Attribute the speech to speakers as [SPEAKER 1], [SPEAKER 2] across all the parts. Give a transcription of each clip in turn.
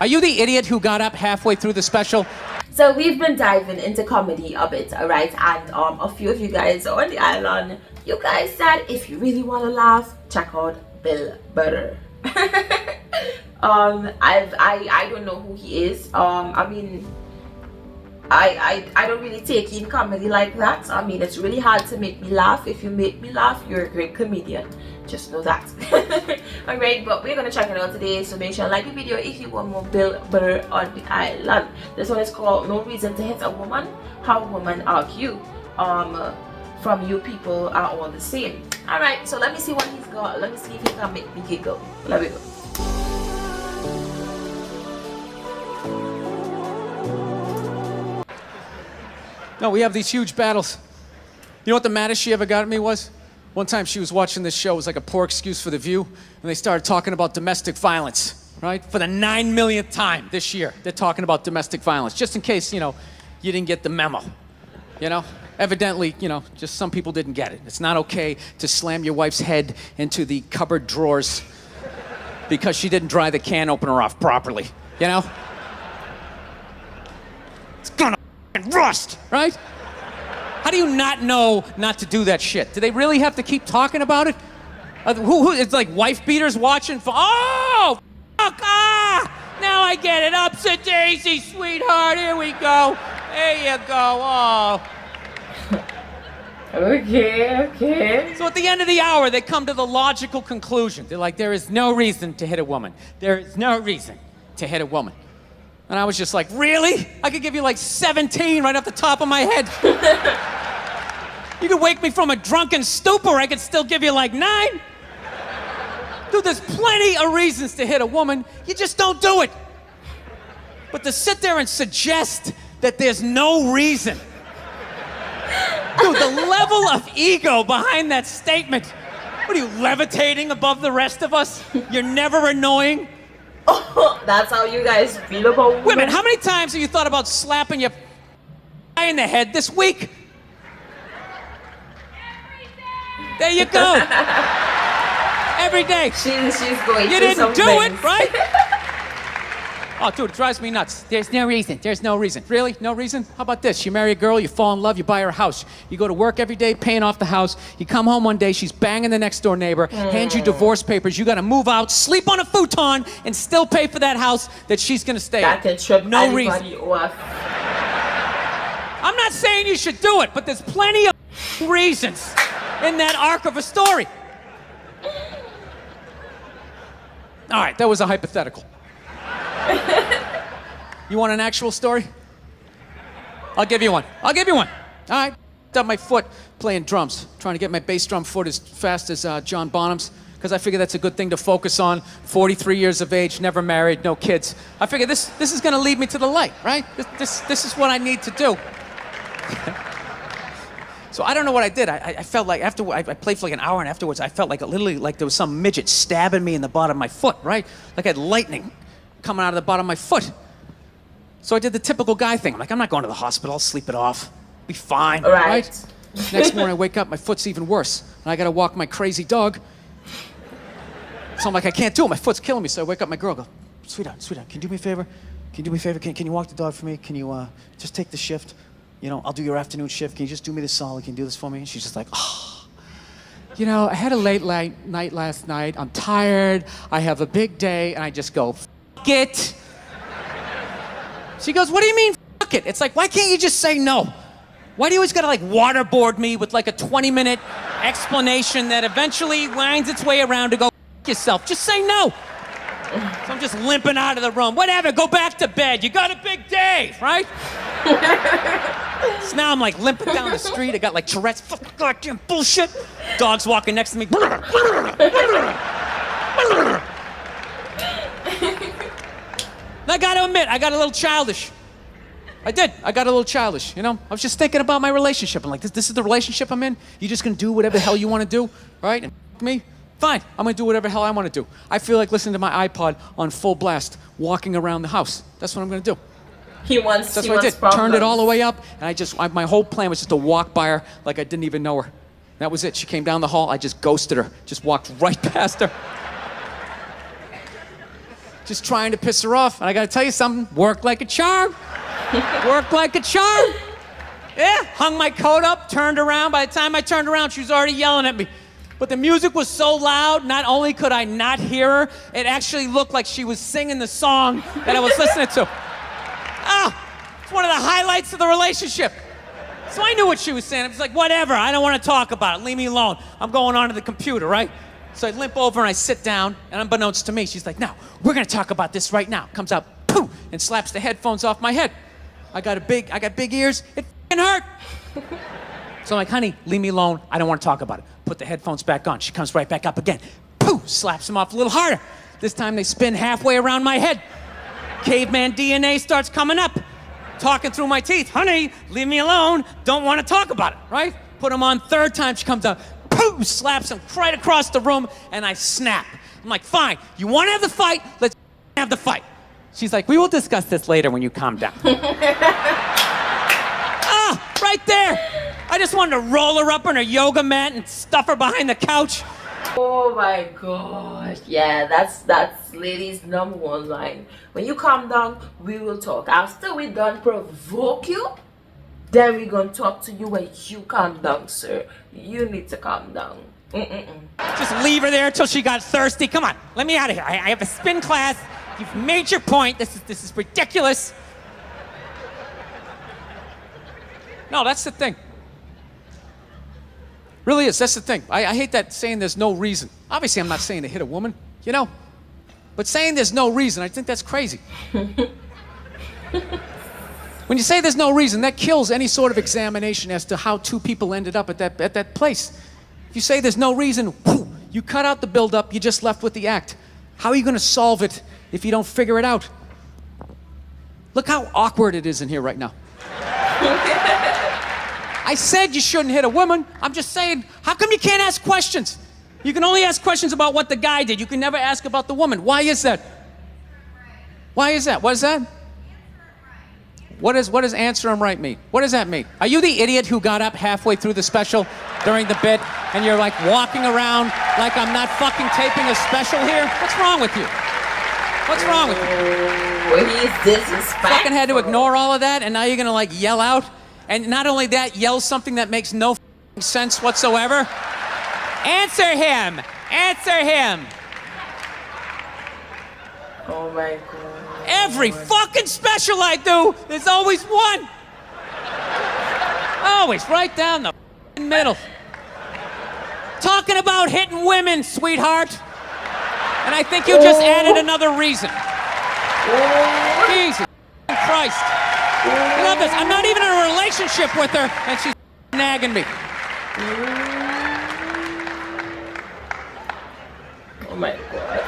[SPEAKER 1] Are you the idiot who got up halfway through the special?
[SPEAKER 2] So we've been diving into comedy a bit, alright? And a few of you guys on the island, you guys said if you really want to laugh, check out Bill Burr. I don't know who he is. I mean, I don't really take in comedy like that. I mean, it's really hard to make me laugh. If you make me laugh, you're a great comedian. Just know that. Alright, but we're gonna check it out today, so make sure you like the video if you want more Bill Burr on the island. This one is called No Reason to Hit a Woman, How Women Argue. From You People Are All the Same. Alright, so let me see what he's got. Let me see if he can make me giggle. Let me go.
[SPEAKER 1] No, we have these huge battles. You know what the maddest she ever got at me was? One time she was watching this show, it was like a poor excuse for The View, and they started talking about domestic violence, right? For the 9 millionth time this year, they're talking about domestic violence, just in case, you know, you didn't get the memo, you know? Evidently, you know, just some people didn't get it. It's not okay to slam your wife's head into the cupboard drawers because she didn't dry the can opener off properly, you know? It's gonna rust, right? How do you not know not to do that shit? Do they really have to keep talking about it? It's like wife beaters watching for, oh, fuck, now I get it. Upset daisy, sweetheart, here we go. There you go, oh.
[SPEAKER 2] Okay.
[SPEAKER 1] So at the end of the hour, they come to the logical conclusion. They're like, there is no reason to hit a woman. There is no reason to hit a woman. And I was just like, really? I could give you like 17 right off the top of my head. You could wake me from a drunken stupor, I could still give you like 9. Dude, there's plenty of reasons to hit a woman. You just don't do it. But to sit there and suggest that there's no reason. Dude, the level of ego behind that statement. What are you, levitating above the rest of us? You're never annoying?
[SPEAKER 2] Oh, that's how you guys feel about women?
[SPEAKER 1] Wait a minute, how many times have you thought about slapping your guy in the head this week? There you go. Every day.
[SPEAKER 2] She's going
[SPEAKER 1] You
[SPEAKER 2] through
[SPEAKER 1] didn't
[SPEAKER 2] some
[SPEAKER 1] do
[SPEAKER 2] things.
[SPEAKER 1] it, right? Oh, dude, it drives me nuts. There's no reason. There's no reason. Really? No reason? How about this? You marry a girl, you fall in love, you buy her a house. You go to work every day, paying off the house. You come home one day, she's banging the next door neighbor, hands you divorce papers. You got to move out, sleep on a futon, and still pay for that house that she's going to stay in.
[SPEAKER 2] That can trip
[SPEAKER 1] no
[SPEAKER 2] anybody
[SPEAKER 1] reason.
[SPEAKER 2] off.
[SPEAKER 1] I'm not saying you should do it, but there's plenty of reasons in that arc of a story. All right, that was a hypothetical. You want an actual story? I'll give you one. All right. Up my foot playing drums, trying to get my bass drum foot as fast as John Bonham's, because I figure that's a good thing to focus on. 43 years of age, never married, no kids. I figure this is going to lead me to the light, right? This is what I need to do. So I don't know what I did. I felt like after I played for like an hour, and afterwards I felt like literally like there was some midget stabbing me in the bottom of my foot, right? Like I had lightning coming out of the bottom of my foot. So I did the typical guy thing. I'm like, I'm not going to the hospital. I'll sleep it off. Be fine, right? Next morning I wake up, my foot's even worse, and I got to walk my crazy dog. So I'm like, I can't do it. My foot's killing me. So I wake up my girl, go, sweetheart, can you do me a favor? Can you walk the dog for me? Can you just take the shift? You know, I'll do your afternoon shift. Can you just do me this solid? Can you do this for me? And she's just like, oh. You know, I had a late night last night. I'm tired. I have a big day. And I just go, fuck it. She goes, what do you mean, fuck it? It's like, why can't you just say no? Why do you always gotta like waterboard me with like a 20-minute explanation that eventually winds its way around to go, fuck yourself? Just say no. So I'm just limping out of the room. Whatever, go back to bed. You got a big day, right? So now I'm like limping down the street. I got like Tourette's. Fucking goddamn bullshit. Dog's walking next to me. And I gotta admit, I got a little childish. I did. I got a little childish, you know? I was just thinking about my relationship. I'm like, this is the relationship I'm in? You just gonna do whatever the hell you wanna do, right? And me? Fine, I'm gonna do whatever the hell I wanna do. I feel like listening to my iPod on full blast, walking around the house. That's what I'm gonna do. That's what I did.
[SPEAKER 2] Problems.
[SPEAKER 1] Turned it all the way up, and my whole plan was just to walk by her like I didn't even know her. That was it. She came down the hall, I just ghosted her. Just walked right past her. just trying to piss her off. And I gotta tell you something, worked like a charm. Worked like a charm. Yeah, hung my coat up, turned around. By the time I turned around, she was already yelling at me. But the music was so loud, not only could I not hear her, it actually looked like she was singing the song that I was listening to. It's one of the highlights of the relationship. So I knew what she was saying. I was like, whatever, I don't want to talk about it. Leave me alone. I'm going onto the computer, right? So I limp over and I sit down, and unbeknownst to me, she's like, no, we're going to talk about this right now. Comes out, poof, and slaps the headphones off my head. I got big ears. It f***ing hurt. So I'm like, honey, leave me alone. I don't want to talk about it. Put the headphones back on. She comes right back up again. Poof, slaps them off a little harder. This time they spin halfway around my head. Caveman DNA starts coming up. Talking through my teeth. Honey, leave me alone. Don't want to talk about it, right? Put them on third time. She comes out. Poof, slaps him right across the room, and I snap. I'm like, fine. You want to have the fight? Let's have the fight. She's like, we will discuss this later when you calm down. Right there. I just wanted to roll her up on her yoga mat and stuff her behind the couch.
[SPEAKER 2] Oh my gosh. Yeah, that's ladies' number one line. When you calm down, we will talk. After we done provoke you, then we gonna talk to you when you calm down, sir. You need to calm down.
[SPEAKER 1] Just leave her there until she got thirsty. Come on, let me out of here. I have a spin class. You've made your point. This is ridiculous. No, that's the thing. Really is. That's the thing. I hate that saying there's no reason. Obviously, I'm not saying to hit a woman, you know? But saying there's no reason, I think that's crazy. When you say there's no reason, that kills any sort of examination as to how two people ended up at that place. If you say there's no reason, whoo, you cut out the build-up, you're just left with the act. How are you going to solve it if you don't figure it out? Look how awkward it is in here right now. I said you shouldn't hit a woman. I'm just saying, how come you can't ask questions? You can only ask questions about what the guy did. You can never ask about the woman. Why is that? Why is that? What is that? What does answer him right mean? What does that mean? Are you the idiot who got up halfway through the special during the bit and you're like walking around like I'm not fucking taping a special here? What's wrong with you? What's wrong with you?
[SPEAKER 2] He's disrespectful.
[SPEAKER 1] Fucking had to ignore all of that and now you're gonna like yell out? And not only that, yell something that makes no sense whatsoever. Answer him! Answer him!
[SPEAKER 2] Oh my God.
[SPEAKER 1] Every fucking special I do, there's always one. Always right down the middle. Talking about hitting women, sweetheart. And I think you just added another reason. Jesus Christ. I love this. I'm not even in a relationship with her, and she's nagging me.
[SPEAKER 2] Oh my God.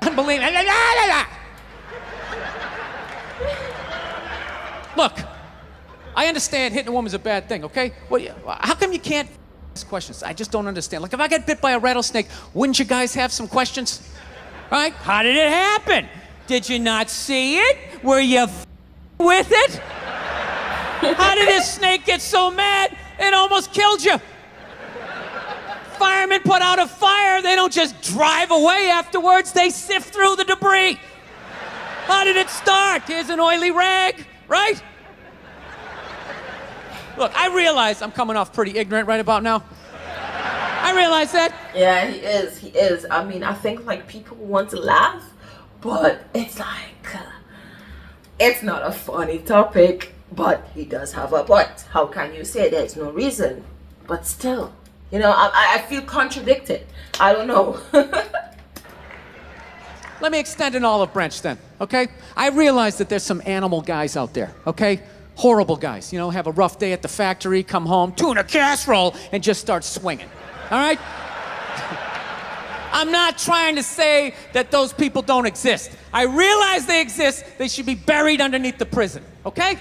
[SPEAKER 1] Unbelievable. Look, I understand hitting a woman's a bad thing, okay? How come you can't ask questions? I just don't understand. Like, if I get bit by a rattlesnake, wouldn't you guys have some questions? Right? How did it happen? Did you not see it? Were you with it? How did this snake get so mad it almost killed you? Firemen put out a fire, they don't just drive away afterwards, they sift through the debris. How did it start? Here's an oily rag, right? Look, I realize I'm coming off pretty ignorant right about now. I realize that.
[SPEAKER 2] Yeah, he is. I mean, I think like people want to laugh, but it's like, it's not a funny topic, but he does have a point. How can you say there's no reason? But still, you know, I feel contradicted. I don't know.
[SPEAKER 1] Let me extend an olive branch then, okay? I realize that there's some animal guys out there, okay? Horrible guys, you know, have a rough day at the factory, come home, tuna casserole, and just start swinging, all right? I'm not trying to say that those people don't exist. I realize they exist. They should be buried underneath the prison, okay?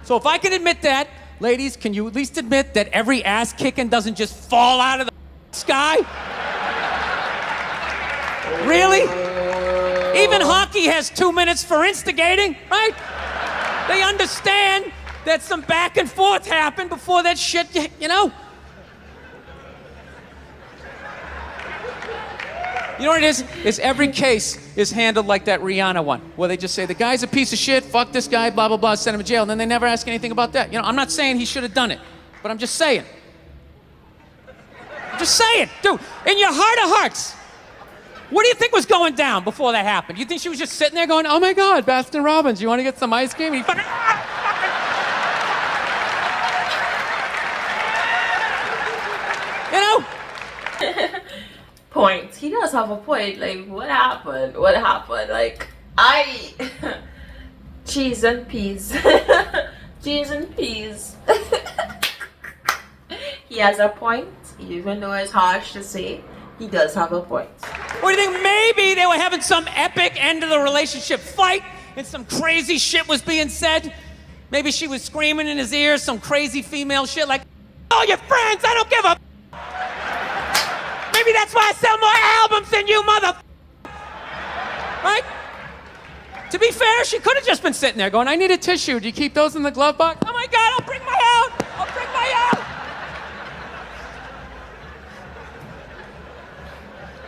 [SPEAKER 1] So if I can admit that, ladies, can you at least admit that every ass kicking doesn't just fall out of the sky? Really? Even hockey has 2 minutes for instigating, right? They understand that some back and forth happened before that shit, you know? You know what it is? Is every case is handled like that Rihanna one, where they just say, the guy's a piece of shit, fuck this guy, blah, blah, blah, send him to jail, and then they never ask anything about that. You know, I'm not saying he should have done it, but I'm just saying. I'm just saying, dude, in your heart of hearts, what do you think was going down before that happened? You think she was just sitting there going, oh my God, Baskin Robbins, you want to get some ice cream? And he fucking, you know?
[SPEAKER 2] Point. He does have a point. Like, what happened? What happened? Like, cheese and peas. Cheese and peas. He has a point, even though it's harsh to say. He does have a point.
[SPEAKER 1] What do you think? Maybe they were having some epic end of the relationship fight and some crazy shit was being said. Maybe she was screaming in his ear some crazy female shit like, all your friends, I don't give a. Maybe that's why I sell more albums than you, mother. Right? To be fair, she could have just been sitting there going, I need a tissue. Do you keep those in the glove box? Oh my God, I'll bring my out. I'll bring my out.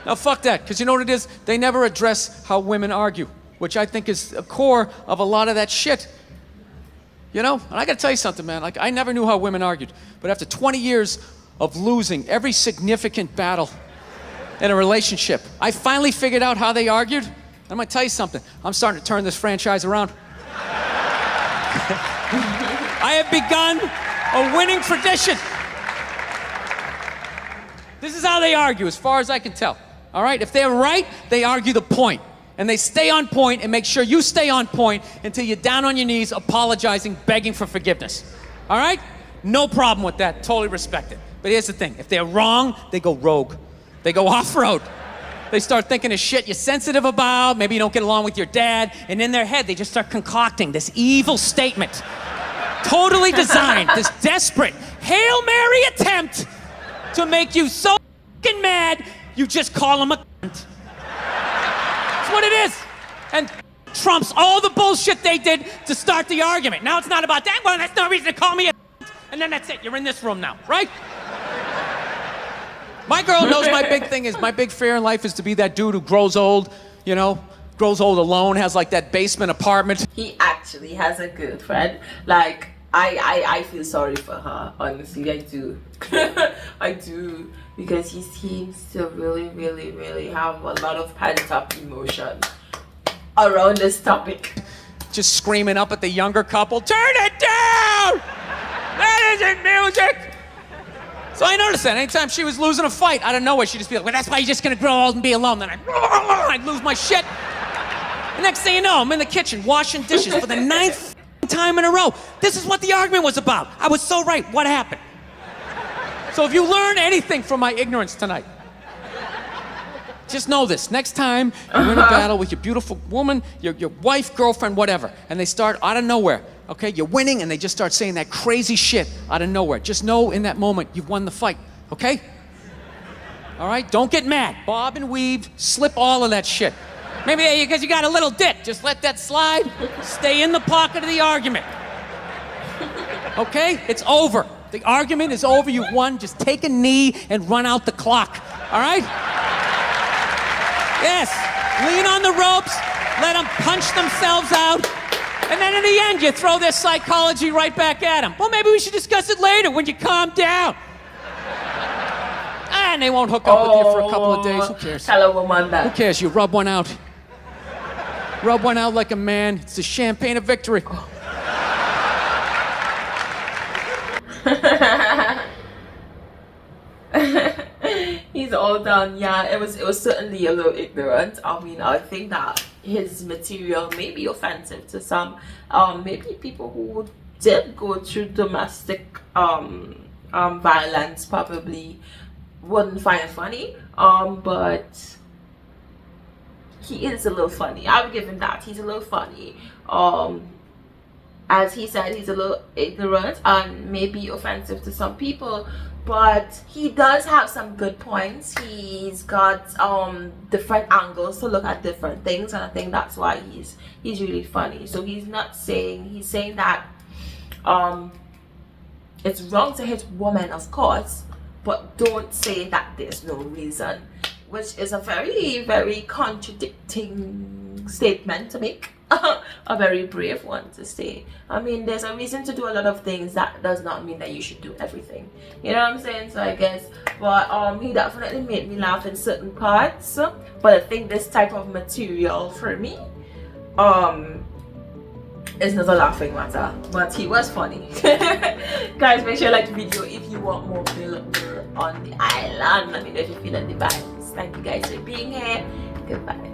[SPEAKER 1] Now, fuck that, because you know what it is? They never address how women argue, which I think is the core of a lot of that shit. You know? And I gotta tell you something, man. Like, I never knew how women argued. But after 20 years of losing every significant battle in a relationship, I finally figured out how they argued. I'm gonna tell you something. I'm starting to turn this franchise around. I have begun a winning tradition. This is how they argue, as far as I can tell. All right? If they're right, they argue the point. And they stay on point and make sure you stay on point until you're down on your knees, apologizing, begging for forgiveness. All right? No problem with that. Totally respect it. But here's the thing. If they're wrong, they go rogue. They go off-road. They start thinking of shit you're sensitive about. Maybe you don't get along with your dad. And in their head, they just start concocting this evil statement. Totally designed. This desperate Hail Mary attempt to make you so fucking mad, you just call him a cunt. That's what it is. And trumps all the bullshit they did to start the argument. Now it's not about that. Well, that's no reason to call me a cunt. And then that's it. You're in this room now, right? My girl knows my big thing is, my big fear in life is to be that dude who grows old, you know, grows old alone, has like that basement apartment.
[SPEAKER 2] He actually has a girlfriend. Like, I feel sorry for her, honestly, I do. I do, because he seems to really, really, really have a lot of pent-up emotion around this topic.
[SPEAKER 1] Just screaming up at the younger couple, turn it down! That isn't music! So I noticed that anytime she was losing a fight, out of nowhere, she'd just be like, well, that's why you're just gonna grow old and be alone. Then I'd lose my shit. The next thing you know, I'm in the kitchen washing dishes for the 9th time in a row. This is what the argument was about. I was so right. What happened? So if you learn anything from my ignorance tonight, just know this. Next time you're in a battle with your beautiful woman, your wife, girlfriend, whatever, and they start out of nowhere, okay, you're winning, and they just start saying that crazy shit out of nowhere. Just know in that moment you've won the fight, okay? All right? Don't get mad. Bob and weave, slip all of that shit. Maybe because you got a little dick. Just let that slide. Stay in the pocket of the argument. Okay? It's over. The argument is over. You've won. Just take a knee and run out the clock. All right? Yes. Lean on the ropes. Let them punch themselves out. And then in the end, you throw their psychology right back at them. Well, maybe we should discuss it later when you calm down. And they won't hook up with you for a couple of days. Who cares?
[SPEAKER 2] Tell a woman that.
[SPEAKER 1] Who cares? You rub one out. Rub one out like a man. It's the champagne of victory.
[SPEAKER 2] He's all done. Yeah, it was certainly a little ignorant. I mean, I think that his material may be offensive to some. Maybe people who did go through domestic violence probably wouldn't find it funny. But he is a little funny. I would give him that. He's a little funny. As he said, he's a little ignorant and maybe offensive to some people, but he does have some good points. He's got different angles to look at different things, and I think that's why he's really funny. So he's saying that it's wrong to hit women, of course, but don't say that there's no reason. which is a very, very contradicting statement to make. A very brave one to say. I mean, there's a reason to do a lot of things. That does not mean that you should do everything. You know what I'm saying? So I guess, but he definitely made me laugh in certain parts. But I think this type of material for me, is not a laughing matter. But he was funny. Guys, make sure you like the video if you want more Burr on the island. Let me know if you feel the vibes. Thank you guys for being here. Goodbye.